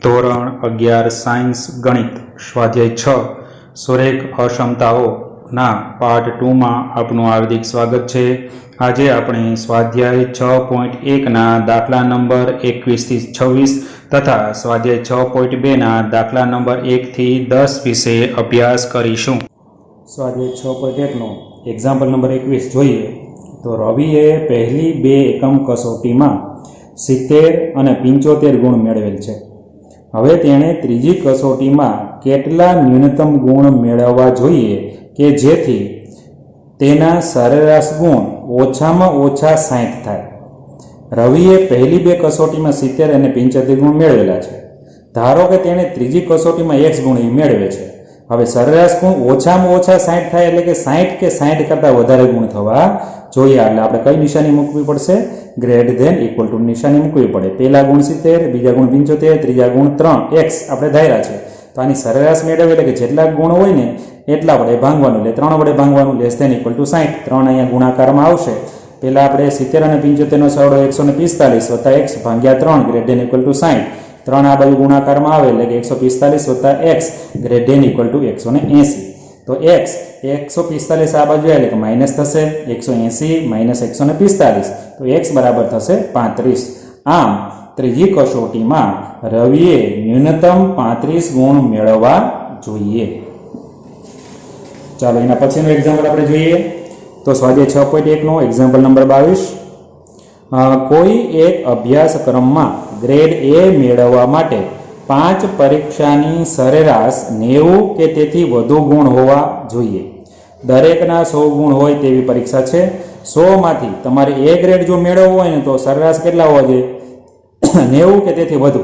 ધોરણ 11 સાયન્સ ગણિત સ્વાધ્યાય 6 સુરેખ અક્ષમતાઓના પાર્ટ 2 માં આપનું હાર્દિક સ્વાગત છે। આજે આપણે સ્વાધ્યાય 6.1 ના દાખલા નંબર 21 થી 26 તથા સ્વાધ્યાય 6.2 ના દાખલા નંબર 1 થી 10 વિશે અભ્યાસ કરીશું। સ્વાધ્યાય 6.1 નો એક્ઝામ્પલ નંબર 21 જોઈએ તો રવિએ પહેલી બે એકમ કસોટીમાં 70 અને 75 ગુણ મેળવેલ છે। હવે તેણે ત્રીજી કસોટીમાં કેટલા ન્યૂનતમ ગુણ મેળવવા જોઈએ કે જેથી તેના સરેરાશ ગુણ ઓછામાં ઓછા 60 થાય। રવિએ પહેલી બે કસોટીમાં 70 અને 75 ગુણ મેળવેલા છે। ધારો કે તેણે ત્રીજી કસોટીમાં x ગુણ મેળવે છે। હવે સરેરાશ ગુણ ઓછામાં ઓછા 60 થાય એટલે કે 60 કે 60 કરતાં વધારે ગુણ થવા જોઈએ। એટલે આપણે કઈ નિશાની મૂકવી પડશે? ગ્રેટર ધેન ઇક્વલ ટુ નિશાની મૂકવી પડે। પહેલા ગુણ 70, બીજા ગુણ 75, ત્રીજા ગુણ 3x આપણે ધાર્યા છે। તો આની સરેરાશ મેળવે એટલે કે જેટલા ગુણ હોય ને એટલા વડે ભાંગવાનું, એટલે 3 વડે ભાંગવાનું, લેસ ધેન ઇક્વલ ટુ 60। 3 અહીંયા ગુણાકારમાં આવશે। પહેલા આપણે 70 અને 75 નો સરવાળો 145 વત્તા x ભાગ્યા 3 ગ્રેટર ધેન ઇક્વલ ટુ 60। 3 આ બાજુ ગુણાકારમાં આવે એટલે કે 145 વત્તા x greater than equal to 180। તો x 145 આ બાજુ એટલે કે માઇનસ થશે, 180 માઇનસ 145 તો x બરાબર થશે 35। આમ ત્રીજી કસોટીમાં રવિએ ન્યૂનતમ 35 ગુણ મેળવવા જોઈએ। ચાલો એના પછીનો એક્ઝામ્પલ આપણે જોઈએ તો સ્વાધ્યાય 6.1 નો એક્ઝામ્પલ નંબર 22। કોઈ એક અભ્યાસક્રમમાં ગ્રેડ A મેળવવા માટે 5 પરીક્ષાની સરેરાશ 90 કે તેથી વધુ ગુણ હોવા જોઈએ। દરેકના 100 ગુણ હોય તેવી પરીક્ષા છે। 100 માંથી તમારે A ગ્રેડ જો મેળવવો હોય ને તો સરેરાશ કેટલા હોવા જોઈએ? 90 કે તેથી વધુ।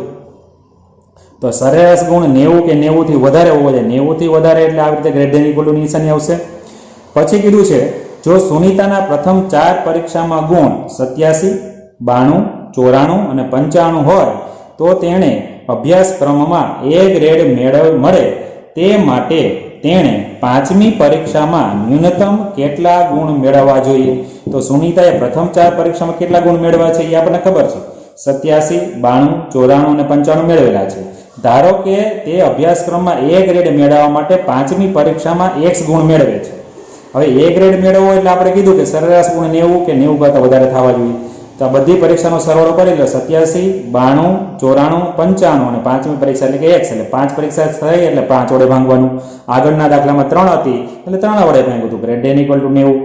તો સરેરાશ ગુણ 90 કે 90 થી વધારે હોવો જોઈએ। 90 થી વધારે એટલે આવી રીતે ગ્રેડ ધેન ઇક્વલ ટુ નિશાની આવશે। પછી કીધું છે જો સુનીતાના પ્રથમ 4 પરીક્ષામાં ગુણ 87, 92, 94 અને 95 હોય તો તેણે અભ્યાસક્રમમાં A ગ્રેડ મળે તે માટે તેણે 5મી પરીક્ષામાં ન્યૂનતમ કેટલા ગુણ મેળવવા જોઈએ? તો સુનીતાએ પ્રથમ 4 પરીક્ષામાં કેટલા ગુણ મેળવ્યા છે એ આપણને ખબર છે। 87, 92, 94 અને 95 મેળવેલા છે। ધારો કે તે અભ્યાસક્રમમાં A ગ્રેડ મેળવવા માટે 5મી પરીક્ષામાં x ગુણ મેળવે છે। હવે A ગ્રેડ મેળવવો એટલે આપણે કીધું કે સરેરાશ ગુણ 90 કે 90 કરતાં વધારે થવા જોઈએ। તો આ બધી પરીક્ષાનો સરવાળો કરી લો, 87, 92, 94, 95 અને 5મી પરીક્ષા એટલે કે x, એટલે 5 પરીક્ષા થઈ એટલે 5 વડે ભાંગવાનું। આગળના દાખલામાં 3 હતી એટલે 3 વડે ભાંગ્યું હતું, ગ્રેડ ધેન ઇક્વલ ટુ 90।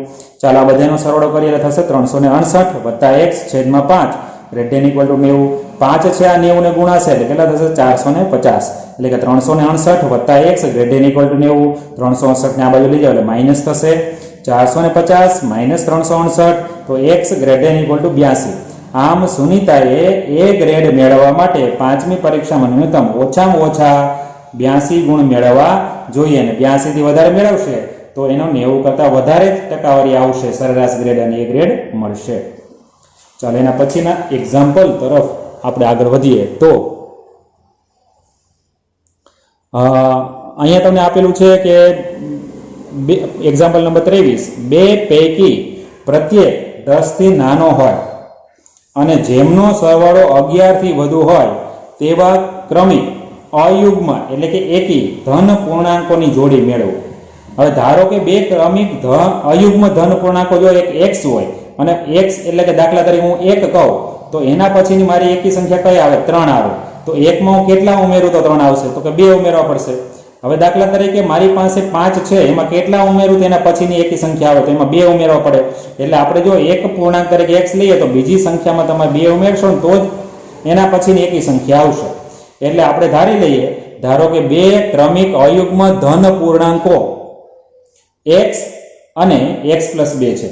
ચાલો આ બધાનો સરવાળો કરીએ એટલે થશે 369 વત્તા x છેદમાં 5 ગ્રેડ ધેન ઇક્વલ ટુ 90। 5 છે આ 90 ને ગુણાશે એટલે કેટલા થશે? 450, એટલે કે 369 વત્તા x greater than equal to 90। 368 ને આ બાજુ લઈ જાવ એટલે માઇનસ થશે, 450 માઇનસ 368 તો x greater than equal to 82। આમ સુનીતાએ A ગ્રેડ મેળવવા માટે 5મી પરીક્ષામાં ન્યૂનતમ ઓછામાં ઓછા 82 ગુણ મેળવવા જોઈએ, અને 82 થી વધારે મેળવશે તો એનો 90 કરતાં વધારે ટકાવારી આવશે, સરેરાશ ગ્રેડ અને A ગ્રેડ મળશે। ચાલો એના પછીના એક્ઝામ્પલ તરફ આપણે આગળ વધીએ તો અહીંયા તમને આપેલું છે કે એક્ઝામ્પલ નંબર 23, બે પૈકી પ્રત્યેક 10 થી નાનો હોય અને જેમનો સરવાળો 11 થી વધુ હોય તેવા ક્રમિક અયુગ્મ એટલે કે એકી ધન પૂર્ણાંકોની જોડી મેળવો। હવે ધારો કે બે ક્રમિક અયુગ્મ ધન પૂર્ણાંકો જો એક x હોય અને x એટલે કે દાખલા તરીકે હું 1 કહું તો એના પછીની મારી એકી સંખ્યા કઈ આવે? 3 આવે। તો 1 માં હું કેટલા ઉમેરું તો 3 આવશે? તો કે 2 ઉમેરવા પડશે। હવે દાખલા તરીકે મારી પાસે 5 છે, એમાં કેટલા ઉમેરું તેના પછીની એકી સંખ્યા આવે તો એમાં 2 ઉમેરવા પડે। એટલે આપણે જો એક પૂર્ણાંક તરીકે x લઈએ તો બીજી સંખ્યામાં તમે 2 ઉમેરશો ને તો જ એના પછીની એકી સંખ્યા આવશે। એટલે આપણે ધારી લઈએ, ધારો કે બે ક્રમિક અયુગ્મ ધન પૂર્ણાંકો x અને x પ્લસ 2 છે।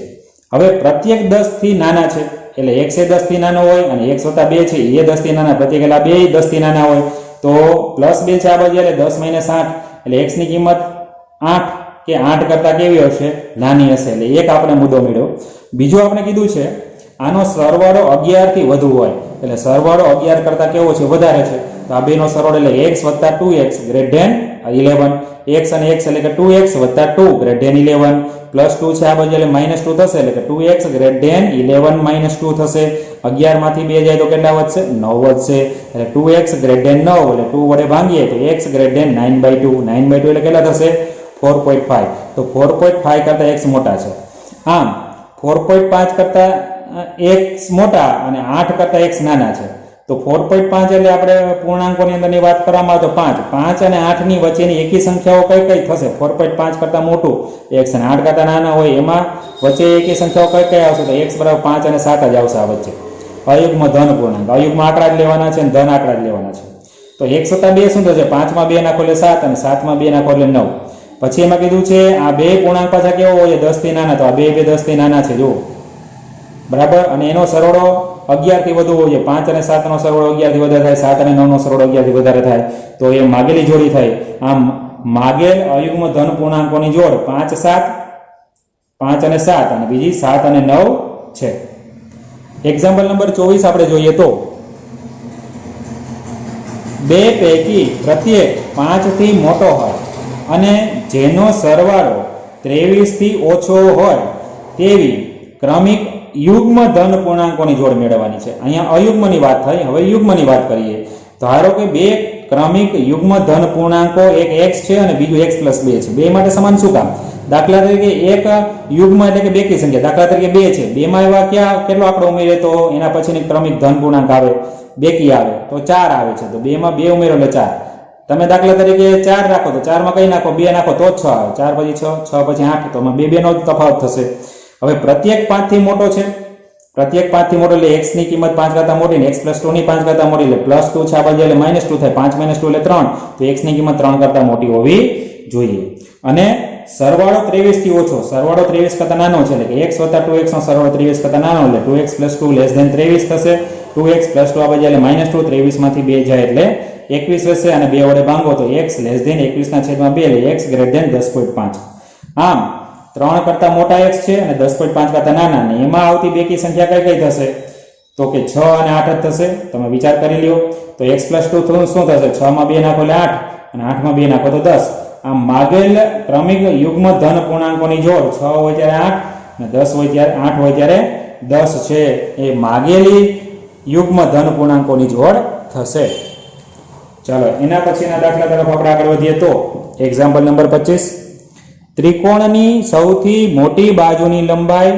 હવે પ્રત્યેક 10 થી નાના છે, એટલે x એ 10 થી નાનો હોય અને x વત્તા 2 છે એ 10 થી નાના, પ્રત્યેક એટલે 2 10 થી નાના હોય તો પ્લસ 2 છે આ બાજુ એટલે 10 માઇનસ 8 એટલે x ની કિંમત 8 કે 8 કરતાં કેવી હશે? નાની હશે। એટલે એક આપણે મુદ્દો મળ્યો। બીજું આપણે કીધું છે આનો સરવાળો 11 થી વધુ હોય, એટલે સરવાળો 11 કરતાં કેવો છે? વધારે છે। તો આ બેનો સરવાળો એટલે x વત્તા 2x ગ્રેટર ધેન 11। x અને x એટલે કે 2x વત્તા 2 ગ્રેટર ધેન 11 પ્લસ 2 છે આ બાજુ એટલે -2 થશે એટલે કે 2x ગ્રેટર ધેન 11 -2 થશે। 11 માંથી 2 જાય તો કેટલા વધશે? 9 વધશે. એટલે 2x ગ્રેટર ધેન 9 એટલે 2 વડે ભાંગીએ તો x ગ્રેટર ધેન 9/2. 9/2 એટલે કેટલા થશે? 4.5. તો 4.5 કરતા x મોટા છે. આમ 4.5 કરતા x મોટા અને 8 કરતા x નાના છે. તો 4.5 એટલે આપણે પૂર્ણાંકોની અંદરની વાત કરવામાં આવે તો 5. 5 અને 8 ની વચ્ચેની એકી સંખ્યાઓ કઈ કઈ થશે? 4.5 કરતા મોટું x અને 8 કરતા નાના હોય એમાં વચ્ચે એકી સંખ્યાઓ કઈ કઈ આવશે? તો x બરાબર 5 અને 7 જ આવશે આ વચ્ચે. અયુગ્મ ધન પૂર્ણાંક, અયુગ્મ આંકડા જ લેવાના છે અને ધન આંકડા જ લેવાના છે. તો 1 + 2 શું થશે? 5 માં 2 નાખો એટલે 7 અને 7 માં 2 નાખો એટલે 9. પછી એમાં કીધું છે આ બે પૂર્ણાંક પાછા કેવો હોય? 10 થી નાના. તો આ બે 10 થી નાના છે જુઓ, બરાબર. અને એનો સરવાળો 11 થી વધુ હોય. 5 અને 7 નો સરવાળો 11 થી વધારે થાય, 7 અને 9 નો સરવાળો 11 થી વધારે થાય. તો એ માગેલી જોડી થાય. આમ માગેલ અયુગ્મ ધન પૂર્ણાંકોની જોડ 5, 7, 5 અને 7 અને બીજી 7 અને 9 છે. એક્ઝામ્પલ નંબર 24 આપણે જોઈએ તો બે પૈકી પ્રત્યેક 5 થી મોટો હોય અને જેનો સરવાળો 23 થી ઓછો હોય તેવી ક્રમિક યુગ્મ ધન પૂર્ણાંકોની જોડ મેળવવાની છે. અહીંયા અયુગ્મની વાત થઈ, હવે યુગ્મની વાત કરીએ. ધારો કે બે ક્રમિક યુગ્મ ધન પૂર્ણાંકો, એક x છે અને બીજું x + 2 છે. બે માટે સમાન શું કામ? દાખલા તરીકે એક યુગ્મ એટલે કે બેકી સંખ્યા, દાખલા તરીકે 2 છે. 2 માં એવા કેટલો આંકડો ઉમેરે તો એના પછીની ક્રમિક ધન પૂર્ણાંક આવે, બેકી આવે તો 4 આવે છે. તો 2 માં 2 ઉમેરો એટલે 4. તમે દાખલા તરીકે 4 રાખો તો 4 માં કઈ નાખો? 2 નાખો તો 6 આવે. 4 પછી 6, 6 પછી 8, તો આમાં 2 નો જ તફાવત થશે. હવે પ્રત્યેક 5 થી મોટો છે, પ્રત્યેક 5 થી મોટો એટલે x ની કિંમત 5 કરતા મોટી ને x + 2 ની 5 કરતા મોટી એટલે +2 છે આ બાજુ એટલે -2 થાય. 5 - 2 એટલે 3. તો x ની કિંમત 3 કરતા મોટી હોવી જોઈએ. અને સરવાળો 23 થી ઓછો, સરવાળો 23 કરતા નાનો છે એટલે કે x + 2x નો સરવાળો 23 કરતા નાનો એટલે 2x + 2 > 23 થશે. 2x + 2 આ બાજુ એટલે -2, 23 માંથી 2 જાય એટલે 21 રહેશે અને 2 વડે ભાંગો તો x > 21/2 એટલે x ગ્રેટર ધેન 10.5. આમ 3 કરતા મોટા x છે અને 10.5 કરતા નાના, ને એમાં આવતી બેકી સંખ્યા કઈ કઈ થશે? તો કે 6 અને 8 જ થશે. તમે વિચાર કરી લ્યો. તો x + 2 શું થશે? 6 માં 2 નાખો એટલે 8 અને 8 માં 2 નાખો તો 10. આમ માગેલ ક્રમિક યુગ્મ ધન પૂર્ણાંકોની જોડ 6 હોય ત્યારે 8 અને 10 હોય ત્યારે 8 હોય ત્યારે 10 છે. એ માગેલી યુગ્મ ધન પૂર્ણાંકોની જોડ થશે. ચાલો એના પછીના દાખલા તરફ આપણે આગળ વધીએ તો એક્ઝામ્પલ નંબર 25. ત્રિકોણની સૌથી મોટી બાજુની લંબાઈ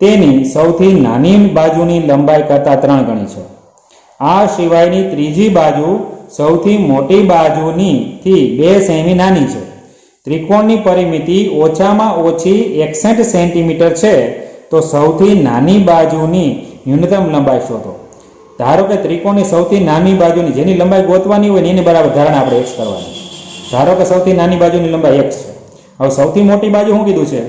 તેની સૌથી નાની બાજુની લંબાઈ કરતા 3 ગણી છે. આ સિવાયની ત્રીજી બાજુ સૌથી મોટી બાજુની થી 2 સેમી નાની છે. ત્રિકોણની પરિમિતિ ઓછામાં ઓછી 61 સેન્ટીમીટર છે. તો સૌથી નાની બાજુની ન્યૂનતમ લંબાઈ શોધો. ધારો કે ત્રિકોણની સૌથી નાની બાજુની જેની લંબાઈ ગોતવાની હોય ને એની બરાબર ધારણા આપણે x કરવાની. ધારો કે સૌથી નાની બાજુની લંબાઈ x છે. હવે સૌથી મોટી બાજુ શું કીધું છે?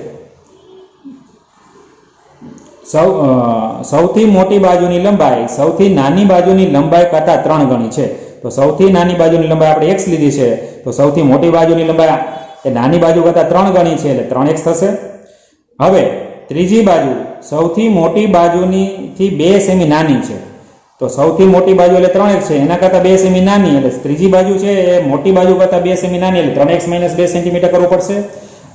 સૌથી મોટી બાજુની લંબાઈ સૌથી નાની બાજુની લંબાઈ કરતા 3 ગણી છે. તો સૌથી નાની બાજુની લંબાઈ આપણે x લીધી છે, તો સૌથી મોટી બાજુની લંબાઈ એ નાની બાજુ કરતા 3 ગણી છે એટલે 3x થશે. હવે ત્રીજી બાજુ સૌથી મોટી બાજુની થી 2 સેમી નાની છે. તો સૌથી મોટી બાજુ એટલે 3x છે, એના કરતા 2 સેમી નાની એટલે ત્રીજી બાજુ છે એ મોટી બાજુ કરતા 2 સેમી નાની એટલે 3x - 2 સેન્ટીમીટર કરવું પડશે.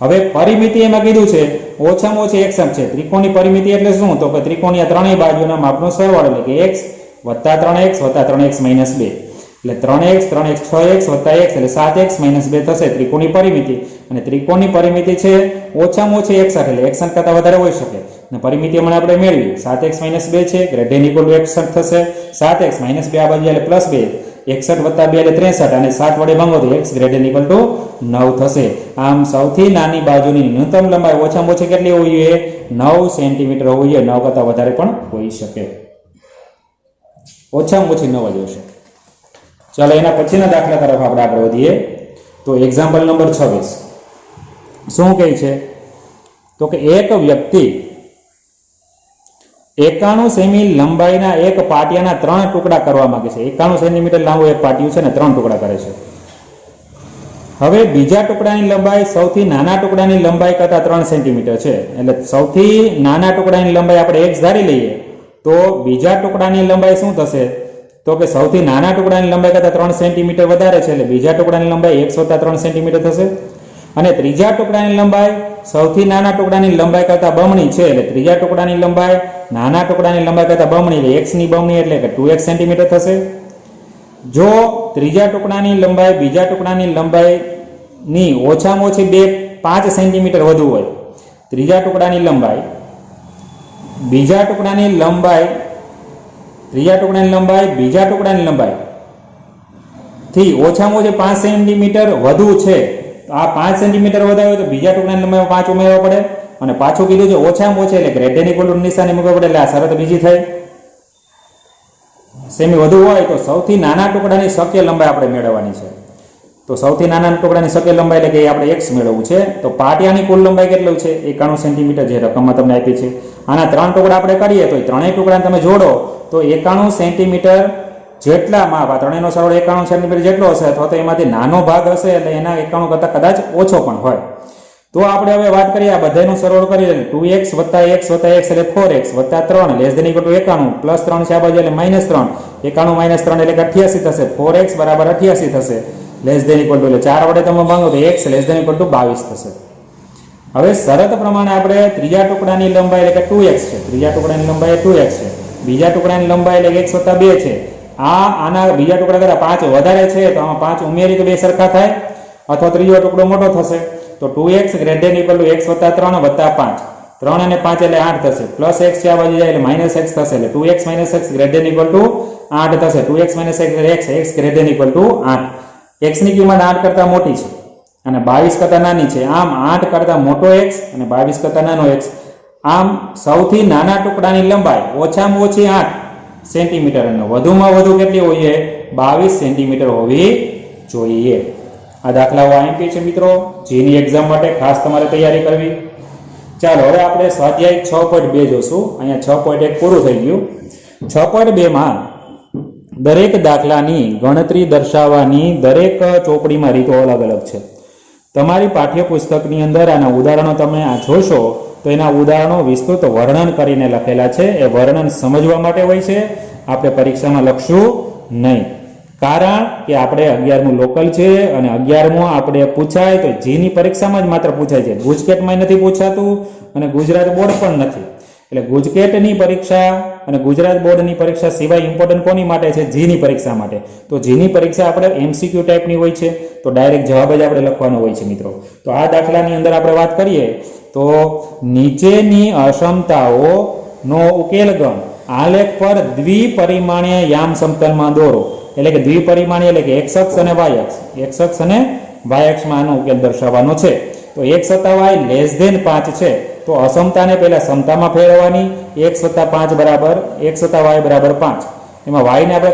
હવે પરિમિતિ એમાં કીધું છે ઓછામાં ઓછી x છે. ત્રિકોણની પરિમિતિ એટલે શું? તો કે ત્રિકોણની ત્રણેય બાજુના માપનો સરવાળો એટલે કે x + 3x + 3x - 2 એટલે 3x 3x 6x + x એટલે 7x - 2 થશે ત્રિકોણની પરિમિતિ. અને ત્રિકોણની પરિમિતિ છે ઓછામાં ઓછી 61 એટલે 61 કરતા વધારે હોઈ શકે. અને પરિમિતિ હમણાં આપણે મેળવી 7x - 2 છે ગ્રેટર ધેન ઇક્વલ ટુ 61 થશે. 7x - 2 આ બાજુ એટલે +2, 61 + 2 એટલે 63 અને 7 વડે ભાંગો તો x greater than equal to 9 થશે. આમ સૌથી નાની બાજુની ન્યૂનતમ લંબાઈ ઓછામાં ઓછી કેટલી હોવી જોઈએ? 9 સેન્ટીમીટર હોવી જોઈએ. 9 કરતા વધારે પણ હોઈ શકે, ઓછામાં ઓછી 9 જ હશે. ચાલો એના પછીના દાખલા તરફ આપણે આગળ વધીએ તો એક્ઝામ્પલ નંબર 26 શું કહે છે? તો કે એક વ્યક્તિ 91 સેમી લંબાઈના એક પાટિયાના 3 ટુકડા કરવા માંગે છે. 91 સેન્ટીમીટર લાંબુ એક પાટિયું છે ને 3 ટુકડા કરે છે. હવે બીજા ટુકડાની લંબાઈ સૌથી નાના ટુકડાની લંબાઈ કરતા 3 સેન્ટીમીટર છે. એટલે સૌથી નાના ટુકડાની લંબાઈ આપણે x ધારી લઈએ તો બીજા ટુકડાની લંબાઈ શું થશે? તો કે સૌથી નાના ટુકડાની લંબાઈ કરતા 3 સેન્ટીમીટર વધારે છે એટલે બીજા ટુકડાની લંબાઈ x + 3 સેન્ટીમીટર થશે. અને ત્રીજા ટુકડાની લંબાઈ સૌથી નાના ટુકડાની લંબાઈ કરતાં બમણી છે એટલે ત્રીજા ટુકડાની લંબાઈ નાના ટુકડાની લંબાઈ કરતાં બમણી એટલે x ની બમણી એટલે કે 2x સેન્ટીમીટર થશે. જો ત્રીજા ટુકડાની લંબાઈ બીજા ટુકડાની લંબાઈની ઓછામાં ઓછી 5 સેન્ટીમીટર વધુ હોય, ત્રીજા ટુકડાની લંબાઈ બીજા ટુકડાની લંબાઈ બીજા ટુકડાની લંબાઈ થી ઓછામાં ઓછી 5 સેન્ટીમીટર વધુ છે. આ 5 સેન્ટીમીટર વધારે તો બીજા ટુકડાની લંબાઈમાં 5 ઉમેરવા પડે અને પાછું કીધું છે ઓછામાં ઓછી એટલે ગ્રેટર ઇક્વલ ટુ નિશાની મૂકવા પડે એટલે આ શરત બીજી થઈ. સેમી વધુ હોય તો સૌથી નાના ટુકડાની શક્ય લંબાઈ આપણે મેળવવાની છે. તો સૌથી નાના ટુકડાની શક્ય લંબાઈ એટલે કે આપણે x મેળવવું છે. તો પાટિયાની કુલ લંબાઈ કેટલું છે? 91 સેન્ટીમીટર જે રકમમાં તમને આપી છે. આના 3 ટુકડા આપણે કરીએ તો ત્રણેય ટુકડાને તમે જોડો તો 91 સેન્ટીમીટર જેટલા માપ, આ ત્રણેયનો સરવાળો 91 સેન્ટીમીટર જેટલો હશે અથવા તો એમાંથી નાનો ભાગ હશે એટલે એના 91 કરતાં કદાચ ઓછો પણ હોય. તો આપણે હવે વાત કરીએ આ બધાનો સરવાળો કરીએ 2x + x + x એટલે 4x + 3 less than equal to 91 plus 3 છે આ બાજુ એટલે -3, 91 - 3 એટલે 88 થશે. 4x = 88 થશે લેસ ધેન ઇક્વલ ટુ એટલે 4 વડે તમે ભાગો તો x less than equal to 22 થશે. હવે શરત પ્રમાણે આપણે ત્રીજા ટુકડાની લંબાઈ એટલે કે 2x છે, ત્રીજા ટુકડાની લંબાઈ 2x છે, બીજા ટુકડાની લંબાઈ એટલે x + 2 છે. આના બીજા ટુકડા કરતાં 5 વધારે છે તો આમાં 5 ઉમેરી તો બે સરખા થાય અથવા ત્રીજો ટુકડો મોટો થશે. તો 2x > x + 3 + 5, 3 અને 5 એટલે 8 થશે, પ્લસ x છે આ બાજુ જાય એટલે -x થશે એટલે 2x - x > 8 થશે. 2x - x એટલે x > 8. x ની કિંમત 8 કરતાં મોટી છે અને 22 કરતાં નાની છે. આમ 8 કરતાં મોટો x અને 22 કરતાં નાનો x. આમ સૌથી નાના ટુકડાની લંબાઈ ઓછામાં ઓછી 8 સેન્ટીમીટર અને વધુમાં વધુ કેટલી હોઈએ 22 સેન્ટીમીટર હોવી જોઈએ. આ દાખલાઓ આઈએમપી છે મિત્રો, જેની એક્ઝામ માટે ખાસ તમારે તૈયારી કરવી. ચાલો હવે આપણે સ્વાધ્યાય 6.2 જોશું. અહીંયા 6.1 પૂરું થઈ ગયું. 6.2 માં દરેક દાખલાની ગણતરી દર્શાવવાની દરેક ચોપડીમાં રીતો અલગ અલગ છે. તમારી પાઠ્યપુસ્તકની અંદર આના ઉદાહરણો તમે આ જોશો તો એના ઉદાહરણો વિસ્તૃત વર્ણન કરીને લખેલા છે. એ વર્ણન સમજવા માટે હોય છે, આપણે પરીક્ષામાં લખશું નહીં. કારણ કે આપણે 11મું લોકલ છે અને 11મું આપણે પૂછાય તો જેની પરીક્ષામાં જ માત્ર પૂછાય છે, ગુજકેટમાં નથી પૂછાતું અને ગુજરાત બોર્ડ પણ નથી. એટલે ગુજકેટની પરીક્ષા અને ગુજરાત બોર્ડની પરીક્ષા સિવાય ઇમ્પોર્ટન્ટ કોની માટે છે? જીની પરીક્ષા માટે. તો જીની પરીક્ષા આપણે MCQ ટાઈપની હોય છે તો ડાયરેક્ટ જવાબ જ આપણે લખવાનો હોય છે મિત્રો. તો આ દાખલાની અંદર આપણે વાત કરીએ તો નીચેની અસમતાઓનો ઉકેલ ગણ આલેખ પર દ્વિપરિમાણીય યામ સમતલમાં દોરો. એટલે કે દ્વિપરિમાણીય એટલે કે x અક્ષ અને y અક્ષ, x અક્ષ અને y અક્ષમાં આનો ઉકેલ દર્શાવવાનો છે. તો x + y લેસ ધેન 5 છે તો અસમતાને પહેલા સમતામાં ફેરવવાની. x + 5 બરાબર x + y બરાબર 5. એમાં y ને આપણે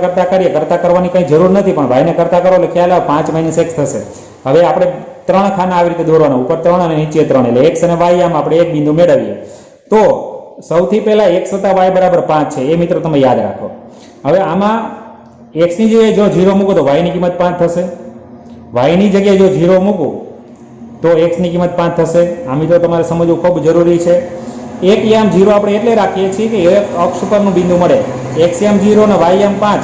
કરતા કરવાની કંઈ જરૂર નથી, પણ y ને કરતા કરો એટલે ખ્યાલ આવે 5 - x થશે. હવે આપણે 3 ખાના આવી રીતે દોરવાના, ઉપર 3 અને નીચે 3 એટલે x અને y આમ આપણે એક બિંદુ મેળવીએ. તો સૌથી પહેલા x + y બરાબર 5 છે એ મિત્રો તમે યાદ રાખો. હવે આમાં x ની જગ્યાએ જો 0 મૂકો તો y ની કિંમત 5 થશે, y ની જગ્યાએ જો 0 મૂકો તો x ની કિંમત 5 થશે. આ મિત્રો તમારે સમજવું ખૂબ જરૂરી છે. એક યામ 0 આપણે એટલે રાખીએ છીએ કે એક અક્ષ પરનું બિંદુ મળે. x યામ 0 અને y યામ 5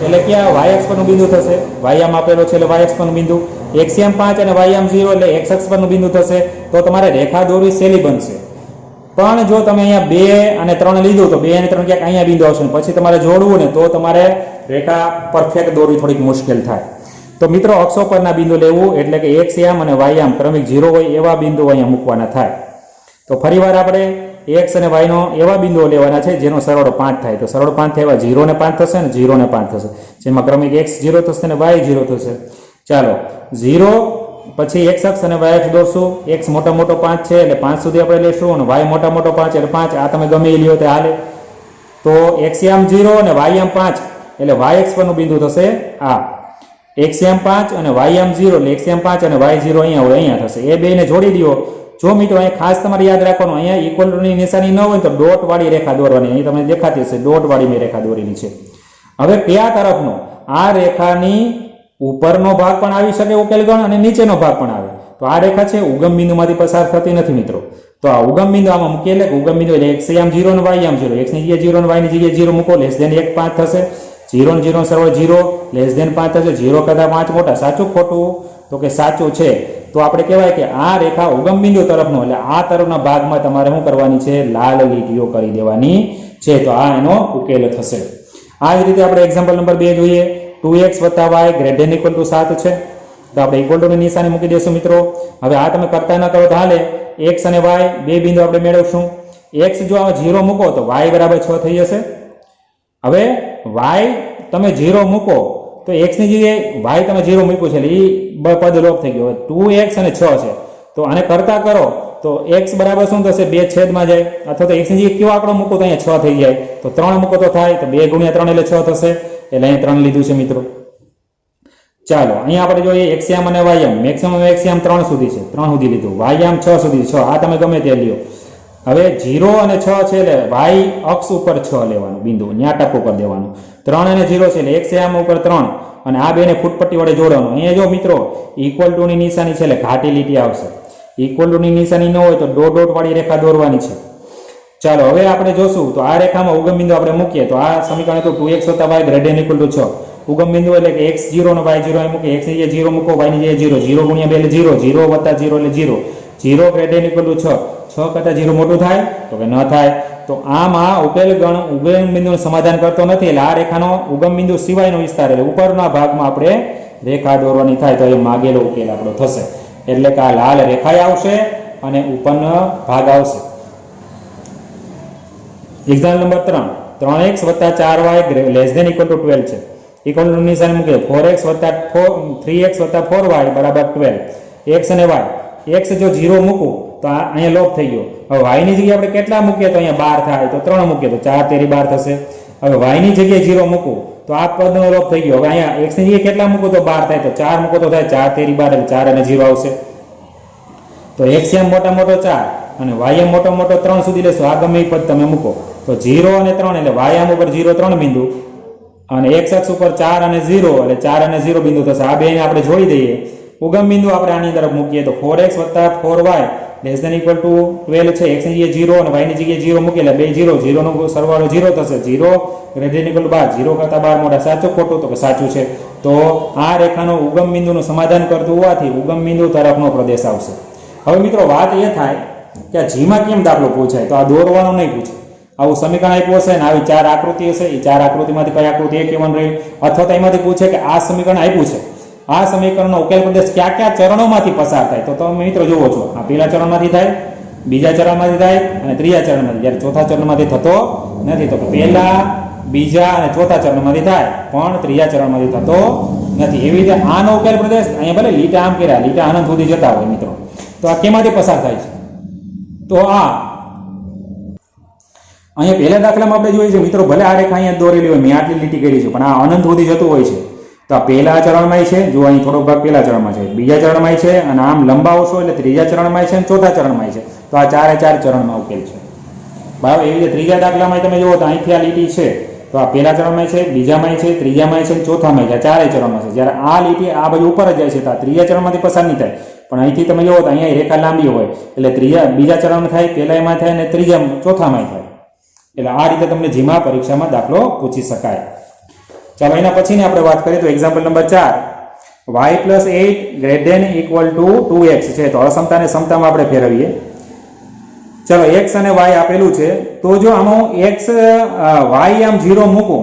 એટલે કે આ y અક્ષ પરનું બિંદુ થશે. y યામ આપેલો છે એટલે y અક્ષ પરનું બિંદુ. x યામ 5 અને y યામ 0 એટલે x અક્ષ પરનું બિંદુ થશે. તો તમારે રેખા દોરવી સહેલી બનશે. પણ જો તમે અહીંયા 2 અને 3 લીધું તો 2 અને 3 ક્યાંક અહીંયા બિંદુ આવશે, પછી તમારે જોડવું ને તો તમારે રેખા પરફેક્ટ દોરવી થોડીક મુશ્કેલ થાય. તો મિત્રો અક્ષો પરના બિંદુ લેવું એટલે કે x યામ અને y યામ ક્રમિક 0 હોય એવા બિંદુ અહીંયા મૂકવાના થાય. તો ફરીવાર આપણે x અને y નો એવા બિંદુઓ લેવાના છે જેનો સરવાળો 5 થાય. તો સરવાળો 5 થાય 0 ને 5 થશે ને 0 ને 5 થશે, જેમાં ક્રમિક x 0 થશે અને y 0 થશે. ચાલો 0 પછી x અક્ષ અને y અક્ષ દોરશું. x મોટા મોટો 5 છે એટલે 5 સુધી આપણે લેશું અને y મોટા મોટો 5 એટલે 5. આ તમે ગમે એ લ્યો તે હાલે. તો x યામ 0 અને y યામ 5 એટલે y અક્ષ પરનું બિંદુ થશે આ. x યામ 5 અને y યામ 0 એટલે x યામ 5 અને y 0 અહીંયા હોય, અહીંયા થશે. એ બેને જોડી દો. જો મિત્રો અહીંયા ખાસ તમારે યાદ રાખવાનું, અહીંયા ઇક્વલ ટુની નિશાની ન હોય તો ડોટ વાળી રેખા દોરવાની. અહીં તમને દેખાતી હશે ડોટ વાળી મેં રેખા દોરેલી છે. હવે કયા તરફનો? આ રેખાની ઉપરનો ભાગ પણ આવી શકે ઉકેલ ગણ અને નીચેનો ભાગ પણ આવે. તો આ રેખા છે ઉગમ બિંદુમાંથી પસાર થતી નથી મિત્રો. તો આ ઉગમ બિંદુ આમાં મૂકીએ એટલે ઉગમ બિંદુ એટલે x યામ 0 અને y યામ 0. x ની જગ્યાએ 0 અને y ની જગ્યાએ 0 મૂકો, લેસ ધેન 1 5 થશે. 0 અને 0 સરવાળો 0 લેસ ધેન 5 થશે. 0 કરતાં 5 મોટા. સાચું ખોટું? તો કે સાચું છે. તો આપણે કહેવાય કે આ રેખા ઉગમ બિંદુ તરફનો એટલે આ તરફના ભાગમાં તમારે શું કરવાની છે? લાલ લીટીઓ કરી દેવાની છે. તો આ એનો ઉકેલ થશે. આ જ રીતે આપણે એક્ઝામ્પલ નંબર 2 જોઈએ. 2x + y greater than equal to 7 છે. તો આપણે ઇક્વલ ટુ ની નિશાની મૂકી દઈશું મિત્રો. હવે આ તમે કરતા ન કરો તો હાલે. x અને y બે બિંદુ આપણે મેળવશું. x જો આ 0 મૂકો તો y બરાબર 6 થઈ જશે. હવે y તમે 0 મૂકો તો x ની જગ્યાએ y તમે 0 મૂક્યું છે એટલે એ પદ લોપ થઈ ગયો. 2x અને 6 છે તો આને કરતા કરો તો x બરાબર શું થશે? 2 છેદમાં જાય. અથવા તો x ની જગ્યાએ કેવો આંકડો મૂકો તો અહીંયા 6 થઈ જાય. તો 3 મૂકો તો થાય તો 2 × 3 એટલે 6 થશે. એટલે અહીંયા 3 લીધું છે મિત્રો. ચાલો અહીંયા આપણે જોઈએ એક્સયામ અને વાયામ. મેક્સિમમ એક્સયામ 3 સુધી છે, 3 સુધી લીધું. વાયામ 6 સુધી 6. આ તમે ગમે તે લ્યો. હવે 0 અને 6 છે એટલે y અક્ષ ઉપર 6 લેવાનું બિંદુ, ન્યા ટપકો કરી દેવાનું. 3 અને 0 છે એટલે એક્સયામ ઉપર 3 અને આ બેને ફૂટપટ્ટી વડે જોડવાનું. અહીંયા જો મિત્રો ઇક્વલ ટુ ની નિશાની છે એટલે ઘાટી લીટી આવશે. ઇક્વલ ટુ ની નિશાની ન હોય તો ડોટ ડોટ વાળી રેખા દોરવાની છે. ચાલો હવે આપણે જોશું તો આ રેખામાં ઉગમ બિંદુ આપણે મૂકીએ તો આ સમીકરણ હતું 2x + y greater than equal to 6. ઉગમ બિંદુ એટલે કે x0 અને y0 અહીં મૂકે. x ની જગ્યાએ 0 મૂકો, y ની જગ્યાએ 0. 0 × 2 એટલે 0, 0 + 0 એટલે 0. 0 ગ્રેટર ધેન ઇક્વલ ટુ 6. 6 કરતાં 0 મોટું થાય તો કે ન થાય. તો આમ આ ઉકેલ ગણ ઉગમ બિંદુનું સમાધાન કરતો નથી. એટલે આ રેખાનો ઉગમ બિંદુ સિવાયનો વિસ્તાર એટલે ઉપરના ભાગમાં આપણે રેખા દોરવાની થાય તો એ માગેલો ઉકેલ આપણો થશે. એટલે કે આ લાલ રેખા આવશે અને ઉપરનો ભાગ આવશે. Example number 3. 3x + 4y less than equal to 12 છે. ઇક્વલ ટુ નિશાની મૂકીએ. 3x + 4y બરાબર 12. x અને y. x જો 0 મૂકું તો આ અહીંયા લોપ થઈ ગયો. હવે y ની જગ્યાએ આપણે કેટલા મૂકીએ તો અહીંયા 12 થાય તો 3 મૂકીએ તો 4 તેરી 12 થશે. હવે y ની જગ્યાએ 0 મૂકું તો આ પદનો લોપ થઈ ગયો. હવે અહીંયા x ની જગ્યાએ કેટલા મૂકું તો 12 થાય તો 4 મૂકો તો થાય 4 તેરી 12 એટલે 4 અને 0 આવશે. તો x એમ મોટા મોટો 4 અને y એમ મોટો મોટો 3 સુધી લેશો. આ ગમે એ પદ તમે મૂકો તો 0 અને 3 એટલે y આમ ઉપર 0 3 બિંદુ અને x અક્ષ ઉપર 4 અને 0 એટલે 4 અને 0 બિંદુ થશે. આ બેને આપણે જોડી દઈએ. ઉગમ બિંદુ આપણે આની તરફ મૂકીએ તો 4x + 4y less than equal to 12 છે. x ની જગ્યાએ 0 અને y ની જગ્યાએ 0 મૂકીએ એટલે બે 0 નો સરવાળો 0 થશે. 0 ગ્રેટર ધેન ઇક્વલ ટુ 12. 0 કરતાં 12 મોટા. સાચું ખોટું તો કે સાચું છે. તો આ રેખાનો ઉગમ બિંદુનું સમાધાન કરતું હોવાથી ઉગમ બિંદુ તરફનો પ્રદેશ આવશે. હવે મિત્રો વાત એ થાય કે આ જીમાં કેમ દાખલો પૂછાય તો આ દોરવાનો નહીં પૂછે. આવું સમીકરણ આપ્યું હશે ને આવી 4 આકૃતિ હશે. એ 4 આકૃતિમાંથી કઈ આકૃતિ એક કહેવાનું રહી અથવા તો એમાંથી પૂછે કે આ સમીકરણ આપ્યું છે, આ સમીકરણનો ઉકેલ પ્રદેશ કયા કયા ચરણોમાંથી પસાર થાય. તો તમે મિત્રો જુઓ છો આ પહેલા ચરણમાંથી થાય, બીજા ચરણમાંથી થાય અને ત્રીજા ચરણમાંથી. જ્યારે ચોથા ચરણમાંથી થતો નથી. તો પહેલા, બીજા અને ચોથા ચરણમાંથી થાય પણ ત્રીજા ચરણમાંથી થતો નથી. એવી રીતે આનો ઉકેલ પ્રદેશ અહીંયા ભલે લીટા આમ કર્યા, લીટા અનંત સુધી જતા હોય મિત્રો. તો આ કેમાંથી પસાર થાય છે? તો આ અહીંયા પહેલા દાખલામાં આપણે જોઈએ છે મિત્રો, ભલે આ રેખા અહીંયા દોરેલી હોય, મેં આટલી લીટી કરી છે પણ આ અનંત સુધી જતું હોય છે. તો આ પહેલા ચરણમાં છે, જો અહીં થોડોક ભાગ પહેલા ચરણમાં છે, બીજા ચરણમાં છે અને આમ લંબાવશો એટલે ત્રીજા ચરણમાં છે અને ચોથા ચરણમાં છે. તો આ 4 ચરણમાં ઉકેલ છે બરાબર. એવી રીતે ત્રીજા દાખલામાં તમે જુઓ તો અહીંથી આ લીટી છે તો આ પહેલા ચરણમાં છે, બીજામાં છે, ત્રીજામાં છે, ચોથામાં છે. 4 ચરણમાં છે. જ્યારે આ લીટી આ બાજુ ઉપર જ જાય છે તો આ ત્રીજા ચરણમાંથી પસાર નહીં થાય. પણ અહીંથી તમે જુઓ તો અહીંયા રેખા લાંબી હોય એટલે બીજા ચરણમાં થાય, પહેલામાં થાય અને ચોથામાં થાય. એટલે આ રીતે તમને જીમા પરીક્ષામાં દાખલો પૂછી શકાય. ચાલો એના પછીની આપણે વાત કરીએ તો example number 4. y + 8 greater than equal to 2x છે. તો અસમતાને સમતામાં આપણે ફેરવીએ. ચલો x અને y આપેલું છે તો જો આમાં x y આમ 0 મૂકો,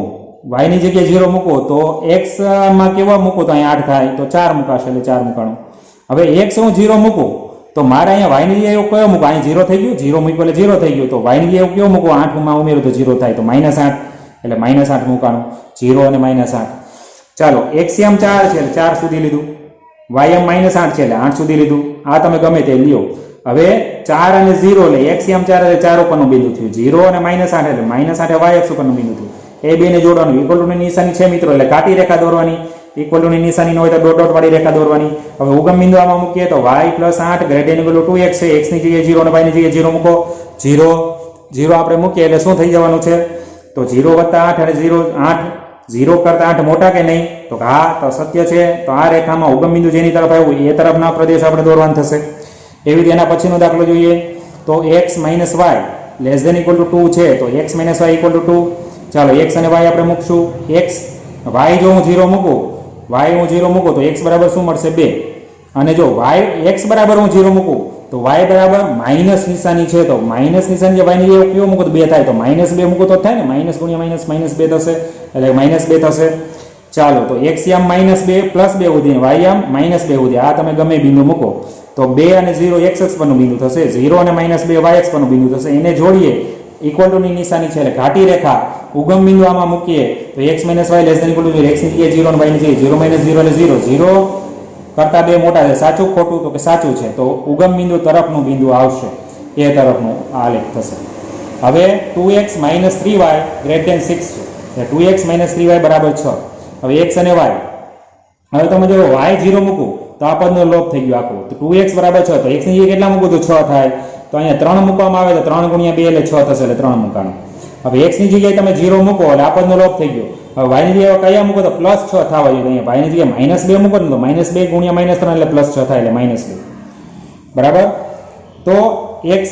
y ની જગ્યાએ 0 મૂકો તો x માં કેવા મૂકો તો અહીંયા 8 થાય તો 4 મૂકાશે એટલે 4 મૂકાણું. હવે x હું 0 મૂકું તો મારે અહીંયા y ની જગ્યાએ કયો મૂકો? અહીં 0 થઈ ગયું, 0 મૂક્યો એટલે 0 થઈ ગયું. તો y ની જગ્યાએ કેવો મૂકો? 8 માં ઉમેરું તો 0 થાય તો -8 એટલે -8 મૂકાણું. 0 અને -8. ચાલો x આમ 4 છે એટલે 4 સુધી લીધું, y આમ -8 છે એટલે 8 સુધી લીધું. આ તમે ગમે તે લ્યો. હવે 4 અને 0 એટલે x આમ 4 એટલે 4 ઉપરનું બિંદુ થયું. 0 અને -8 એટલે -8 y અક્ષ ઉપરનું બિંદુ થયું. એ બેને જોડવાનું. ઇક્વલ ટુ ની નિશાની છે મિત્રો એટલે કાટી રેખા દોરવાની. ઇક્વલ ટુ ની નિશાની ન હોય તો ડોટ ડોટ વાળી રેખા દોરવાની. હવે ઉગમ બિંદુ આમાં મૂકીએ તો y + 8 greater than equal to 2x છે. x ની જગ્યાએ 0 અને y ની જગ્યાએ 0 મૂકો. 0 આપણે મૂકીએ એટલે શું થઈ જવાનું છે? તો 0 + 8 અને 0 કરતા 8 મોટા કે નહીં? તો હા, તો સત્ય છે. તો આ રેખામાં ઉગમ બિંદુ જેની તરફ આવ્યું એ તરફના પ્રદેશ આપણે દોરવાનું થશે. એવી રીતે એના પછીનો દાખલો જોઈએ તો x - y less than equal to 2 છે. તો x - y ઇક્વલ ટુ 2. ચાલો x અને y આપણે મૂકશું. y જો હું 0 મૂકું, y હું 0 મૂકું તો x બરાબર શું મળશે? 2. અને જો x બરાબર હું 0 મૂકું તો y બરાબર માઇનસ નિશાની છે, તો માઇનસ નિશાની જે y ની જગ્યાએ કેવો મૂકો તો 2 થાય, તો -2 મૂકો તો થાય ને, માઇનસ ગુણ્યા માઇનસ -2 થશે, એટલે -2 થશે. ચાલો તો x આમ -2 +2 સુધી, y આમ -2 સુધી, આ તમે ગમે બિંદુ મૂકો તો 2 અને 0 x અક્ષ પરનું બિંદુ થશે, 0 અને -2 y અક્ષ પરનું બિંદુ થશે. એને જોડીએ ઇક્વલ ટુ ની નિશાની છે એટલે ઘાટી રેખા ઉગમ બિંદુ આમાં મૂકીએ તો x - y <= x ની જગ્યાએ 0 અને y ની જગ્યાએ 0 - 0 એટલે 0 કરતા 2 મોટા છે, સાચું ખોટું તો કે સાચું છે, તો ઉગમ બિંદુ તરફનું બિંદુ આવશે, એ તરફનું આલેખ થશે. હવે 2x - 3y > 6 છે, 2x - 3y = 6. હવે x અને y, હવે તમે જો y 0 મૂકું તો આ પદનો લોપ થઈ ગયો આખું, તો 2x = 6, તો x ની જગ્યાએ કેટલા મૂકું તો 6 થાય, તો અહીંયા 3 મૂકવામાં આવે તો 3 × 2 એટલે 6 થશે, એટલે 3 મૂકવાનું. હવે x ની જગ્યાએ તમે 0 મૂકો એટલે આ પદનો લોપ થઈ ગયો. હવે y ની જગ્યાએ કયા મૂકો તો +6 થવા જોઈએ, અહીંયા y ની જગ્યાએ -2 મૂકો ને તો -2 × -3 એટલે +6 થાય, એટલે -2. બરાબર, તો x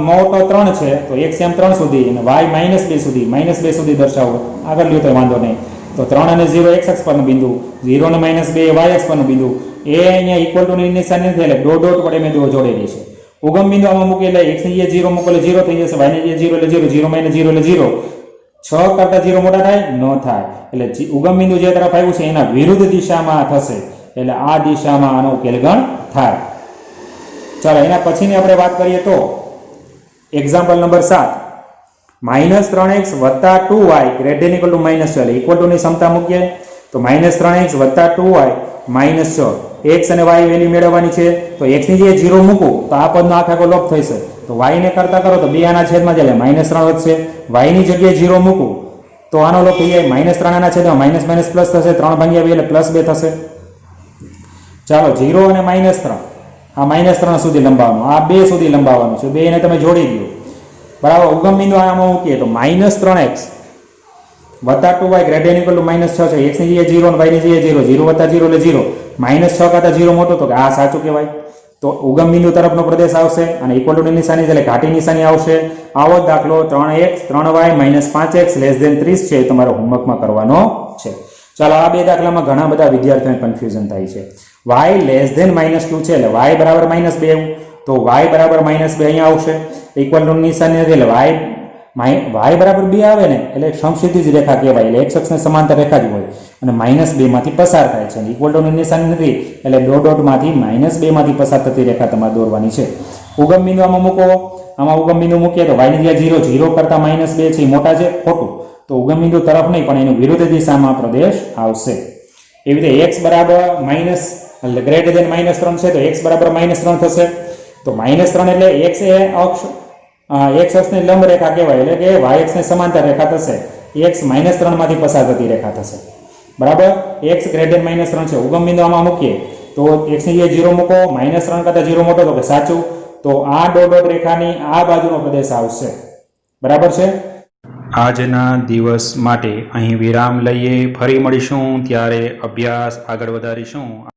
મોટો 3 છે તો x એમ 3 સુધી અને y -2 સુધી, -2 સુધી દર્શાવો, આગળ લ્યો તો વાંધો નહીં. તો 3 અને 0 x અક્ષ પરનું બિંદુ, 0 અને -2 y અક્ષ પરનું બિંદુ, એ અહીંયા ઇક્વલ ટુ ની નિશાની નથી એટલે ડોટ વડે મેં જોડેલી છે. ઉગમ બિંદુ આમાં મૂકી એટલે x ની જગ્યાએ 0 મૂકો એટલે 0 થઈ જશે, y ની જગ્યાએ 0 એટલે 0, 0 - 0 એટલે 0. 6 કરતા 0 મોટા થાય ન થાય, એટલે ઉગમ બિંદુ જે તરફ આવ્યું છે એના વિરુદ્ધ દિશામાં થશે, એટલે આ દિશામાં આનો ઉકેલગણ થાય. ચાલો એના પછીની આપણે વાત કરીએ તો example number 7, -3x + 2y > -6 equal to ની ક્ષમતા મૂકીએ તો -3x + 2y - 6, x અને y વેલ્યુ મેળવવાની છે, તો x ની જગ્યાએ 0 મૂકું તો આ પદનો આખો લોપ થશે, તો y ને કરતા કરો તો 2 આના છેદમાં જાય -3 વધશે, y ની જગ્યાએ 0 મૂકું તો આનો લોપ થઈ જાય -3 આના છેદમાં - પ્લસ થશે, 3/2 એટલે +2 થશે. ચાલો 0 અને -3, આ -3 સુધી લંબાવવાનું, આ 2 સુધી લંબાવવાનું છે, 2 ને તમે જોડી દો. બરાબર, ઉગમ બિંદુ આમાં મૂકીએ તો -3x + 2y > -6 છે, x ની જગ્યાએ 0 અને y ની જગ્યાએ 0, 0 + 0 એટલે 0, -6 કરતા 0 મોટો, તો કે આ સાચું કહેવાય, તો ઉગમ બિંદુ તરફનો પ્રદેશ આવશે અને ઇક્વલ ટુ ની નિશાની એટલે ઘાટી નિશાની આવશે. આવો દાખલો 3x 3y - 5x <= 30 છે, તમારે હોમવર્કમાં કરવાનો છે. ચાલો આ બે દાખલામાં ઘણા બધા વિદ્યાર્થીઓને કન્ફ્યુઝન થાય છે. y <= -2 છે એટલે y બરાબર -2, તો y બરાબર -2 અહીંયા આવશે, ઇક્વલ ટુ નિશાની એટલે y બરાબર 2 આવે ને એટલે સમક્ષિતિજ રેખા કહેવાય, એટલે x અક્ષને સમાંતર રેખા જ હોય અને -2 માંથી પસાર થાય છે, ઇક્વલ ટુ ની નિશાની નથી એટલે ડોટ માંથી -2 માંથી પસાર થતી રેખા તમારે દોરવાની છે. ઉગમ બિંદુ આમાં મૂકો, આમાં ઉગમ બિંદુ મૂકીએ તો y ની જગ્યાએ 0 કરતા -2 છે, મોટા છે, ખોટું, તો ઉગમ બિંદુ તરફ નહીં પણ એની વિરુદ્ધ દિશામાં પ્રદેશ આવશે. એવી રીતે x બરાબર -3 છે તો x બરાબર -3 થશે, તો -3 એટલે x એ અક્ષ x અક્ષની લંબ રેખા કહેવાય, એટલે કે y અક્ષને સમાંતર રેખા થશે, x -3 માંથી પસાર થતી રેખા થશે. બરાબર, x > -3 છે, ઉગમ બિંદુ આમાં મૂકીએ તો x ની જગ્યાએ 0 મૂકો, -3 કરતા 0 મોટો, તો કે સાચું, તો આ ડોટ રેખાની આ બાજુનો પ્રદેશ આવશે. બરાબર છે. આજના દિવસ માટે અહીં વિરામ લઈએ, ફરી મળીશું ત્યારે અભ્યાસ આગળ વધારીશું.